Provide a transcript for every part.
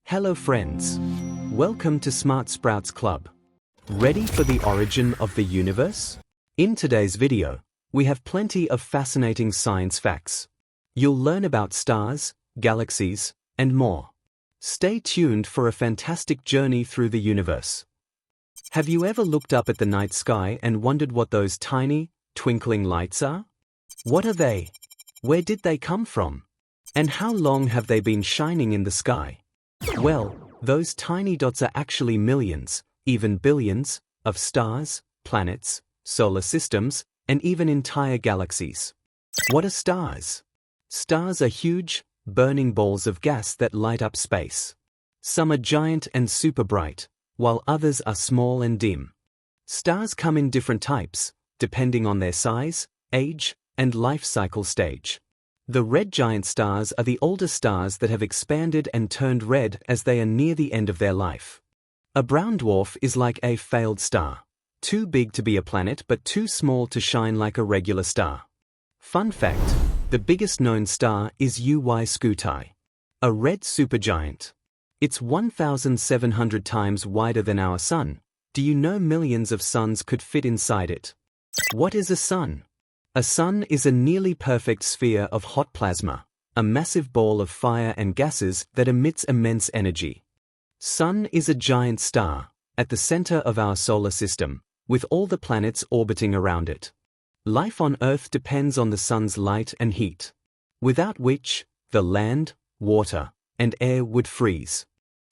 Hello friends. Welcome to Smart Sprouts Club. Ready for the origin of the universe? In today's video, we have plenty of fascinating science facts. You'll learn about stars, galaxies, and more. Stay tuned for a fantastic journey through the universe. Have you ever looked up at the night sky and wondered what those tiny, twinkling lights are? What are they? Where did they come from? And how long have they been shining in the sky? Well, those tiny dots are actually millions, even billions, of stars, planets, solar systems, and even entire galaxies. What are stars? Stars are huge, burning balls of gas that light up space. Some are giant and super bright, while others are small and dim. Stars come in different types, depending on their size, age, and life cycle stage. The red giant stars are the oldest stars that have expanded and turned red as they are near the end of their life. A brown dwarf is like a failed star, too big to be a planet but too small to shine like a regular star. Fun fact, the biggest known star is Uy Scuti, a red supergiant. It's 1,700 times wider than our Sun. Do you know millions of suns could fit inside it? What is a sun? A sun is a nearly perfect sphere of hot plasma, a massive ball of fire and gases that emits immense energy. Sun is a giant star, at the center of our solar system, with all the planets orbiting around it. Life on Earth depends on the sun's light and heat, without which, the land, water, and air would freeze.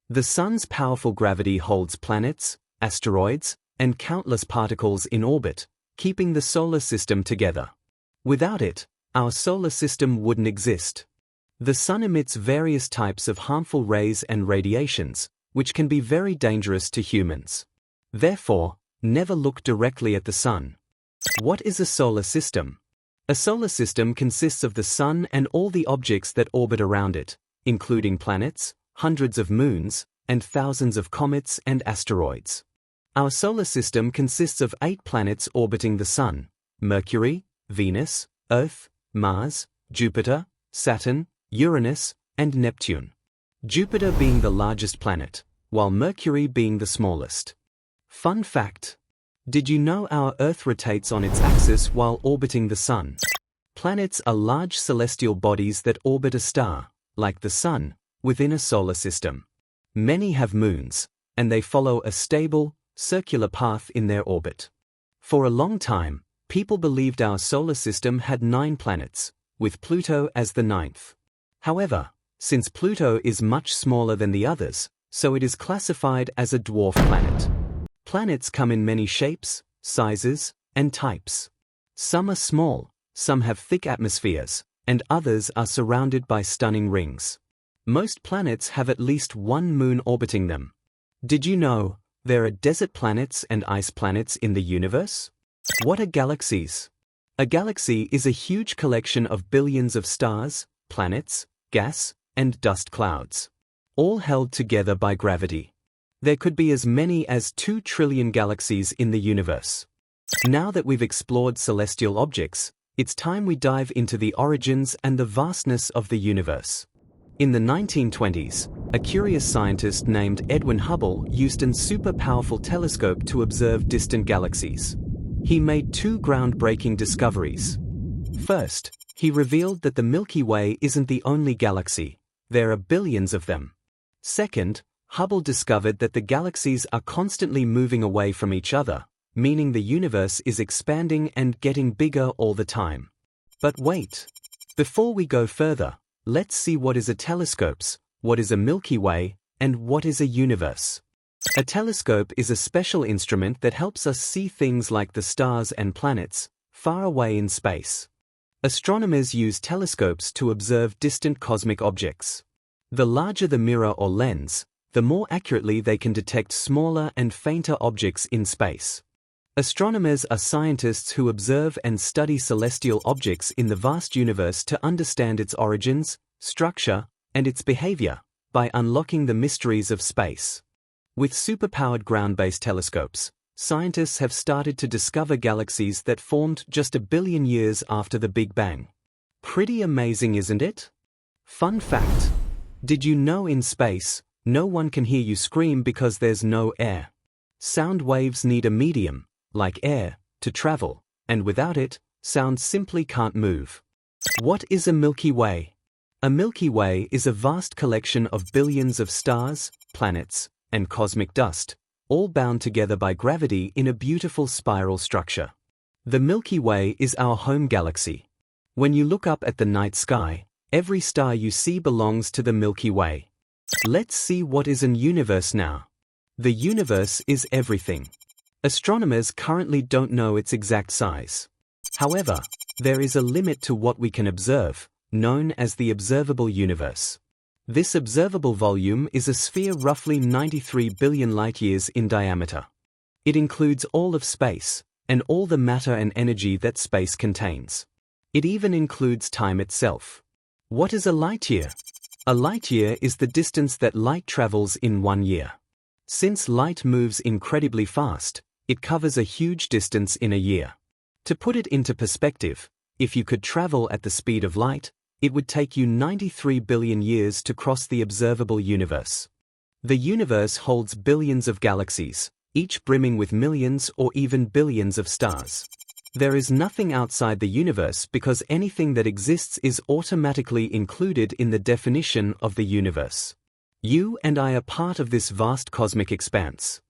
The sun's powerful gravity holds planets, asteroids, and countless particles in orbit, keeping the solar system together. Without it, our solar system wouldn't exist. The sun emits various types of harmful rays and radiations, which can be very dangerous to humans. Therefore, never look directly at the sun. What is a solar system? A solar system consists of the sun and all the objects that orbit around it, including planets, hundreds of moons, and thousands of comets and asteroids. Our solar system consists of 8 planets orbiting the sun: Mercury, Venus, Earth, Mars, Jupiter, Saturn, Uranus, and Neptune. Jupiter being the largest planet, while Mercury being the smallest. Fun fact: did you know our Earth rotates on its axis while orbiting the sun? Planets are large celestial bodies that orbit a star, like the sun, within a solar system. Many have moons, and they follow a stable, circular path in their orbit. For a long time, people believed our solar system had 9 planets, with Pluto as the 9th. However, since Pluto is much smaller than the others, so it is classified as a dwarf planet. Planets come in many shapes, sizes, and types. Some are small, some have thick atmospheres, and others are surrounded by stunning rings. Most planets have at least one moon orbiting them. Did you know there are desert planets and ice planets in the universe? What are galaxies? A galaxy is a huge collection of billions of stars, planets, gas, and dust clouds, all held together by gravity. There could be as many as 2 trillion galaxies in the universe. Now that we've explored celestial objects, it's time we dive into the origins and the vastness of the universe. In the 1920s, a curious scientist named Edwin Hubble used a super powerful telescope to observe distant galaxies. He made 2 groundbreaking discoveries. First, he revealed that the Milky Way isn't the only galaxy. There are billions of them. Second, Hubble discovered that the galaxies are constantly moving away from each other, meaning the universe is expanding and getting bigger all the time. But wait. Before we go further, let's see what is a telescope, what is a Milky Way, and what is a universe. A telescope is a special instrument that helps us see things like the stars and planets, far away in space. Astronomers use telescopes to observe distant cosmic objects. The larger the mirror or lens, the more accurately they can detect smaller and fainter objects in space. Astronomers are scientists who observe and study celestial objects in the vast universe to understand its origins, structure, and its behavior, by unlocking the mysteries of space. With superpowered ground-based telescopes, scientists have started to discover galaxies that formed just 1 billion years after the Big Bang. Pretty amazing, isn't it? Fun fact: did you know in space, No one can hear you scream because there's no air. Sound waves need a medium, like air, to travel, and without it, sound simply can't move. What is a Milky Way? A Milky Way is a vast collection of billions of stars, planets, and cosmic dust, all bound together by gravity in a beautiful spiral structure. The Milky Way is our home galaxy. When you look up at the night sky, every star you see belongs to the Milky Way. Let's see what is an universe now. The universe is everything. Astronomers currently don't know its exact size. However, there is a limit to what we can observe, known as the observable universe. This observable volume is a sphere roughly 93 billion light-years in diameter. It includes all of space, and all the matter and energy that space contains. It even includes time itself. What is a light-year? A light-year is the distance that light travels in 1 year. Since light moves incredibly fast, it covers a huge distance in a year. To put it into perspective, if you could travel at the speed of light, it would take you 93 billion years to cross the observable universe. The universe holds billions of galaxies, each brimming with millions or even billions of stars. There is nothing outside the universe because anything that exists is automatically included in the definition of the universe. You and I are part of this vast cosmic expanse.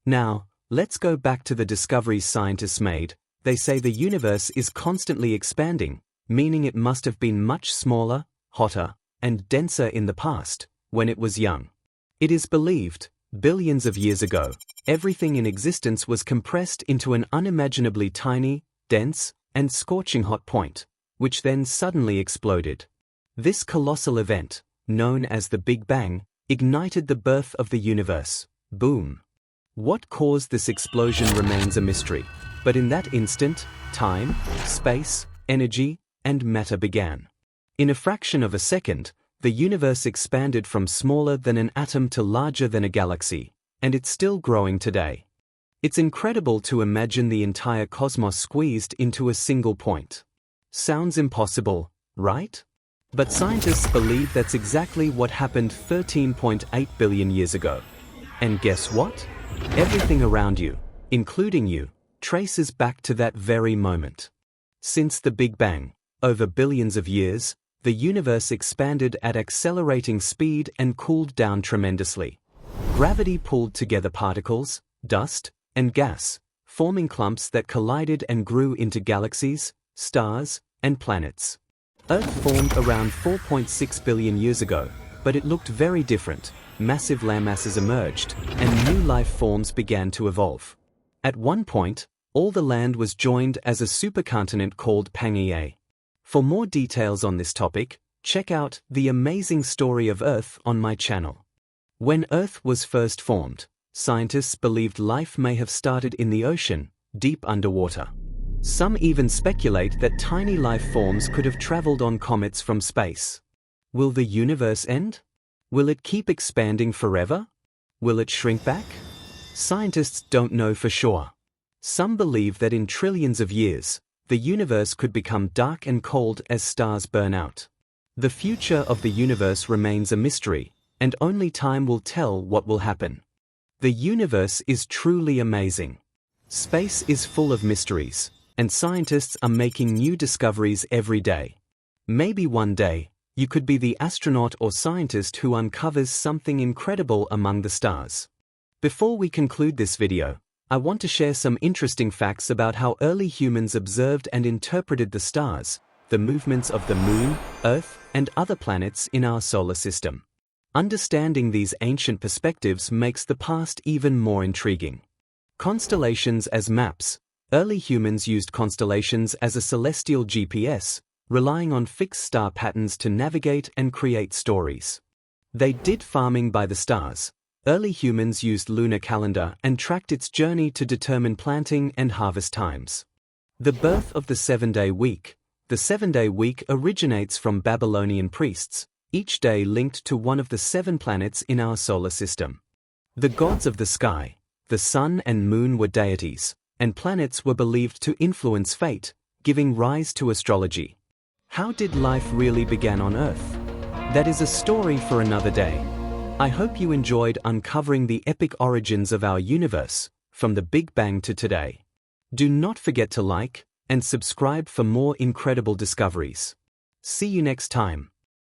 Now, let's go back to the discoveries scientists made. They say the universe is constantly expanding, meaning it must have been much smaller, hotter, and denser in the past, when it was young. It is believed, billions of years ago, everything in existence was compressed into an unimaginably tiny, dense, and scorching hot point, which then suddenly exploded. This colossal event, known as the Big Bang, ignited the birth of the universe. Boom. What caused this explosion remains a mystery, but in that instant, time, space, energy, and matter began. In a fraction of a second, the universe expanded from smaller than an atom to larger than a galaxy, and it's still growing today. It's incredible to imagine the entire cosmos squeezed into a single point. Sounds impossible, right? But scientists believe that's exactly what happened 13.8 billion years ago. And guess what? Everything around you, including you, traces back to that very moment. Since the Big Bang, over billions of years, the universe expanded at accelerating speed and cooled down tremendously. Gravity pulled together particles, dust, and gas, forming clumps that collided and grew into galaxies, stars, and planets. Earth formed around 4.6 billion years ago, but it looked very different. Massive landmasses emerged, and new life forms began to evolve. At one point, all the land was joined as a supercontinent called Pangaea. For more details on this topic, check out The Amazing Story of Earth on my channel. When Earth was first formed, scientists believed life may have started in the ocean, deep underwater. Some even speculate that tiny life forms could have traveled on comets from space. Will the universe end? Will it keep expanding forever? Will it shrink back? Scientists don't know for sure. Some believe that in trillions of years, the universe could become dark and cold as stars burn out. The future of the universe remains a mystery, and only time will tell what will happen. The universe is truly amazing. Space is full of mysteries, and scientists are making new discoveries every day. Maybe one day, you could be the astronaut or scientist who uncovers something incredible among the stars. Before we conclude this video, I want to share some interesting facts about how early humans observed and interpreted the stars, the movements of the Moon, Earth, and other planets in our solar system. Understanding these ancient perspectives makes the past even more intriguing. Constellations as maps. Early humans used constellations as a celestial GPS, relying on fixed star patterns to navigate and create stories. They did farming by the stars. Early humans used lunar calendar and tracked its journey to determine planting and harvest times. The birth of the 7-day week. The 7-day week originates from Babylonian priests, each day linked to one of the 7 planets in our solar system. The gods of the sky, the sun and moon were deities, and planets were believed to influence fate, giving rise to astrology. How did life really begin on Earth? That is a story for another day. I hope you enjoyed uncovering the epic origins of our universe, from the Big Bang to today. Do not forget to like and subscribe for more incredible discoveries. See you next time.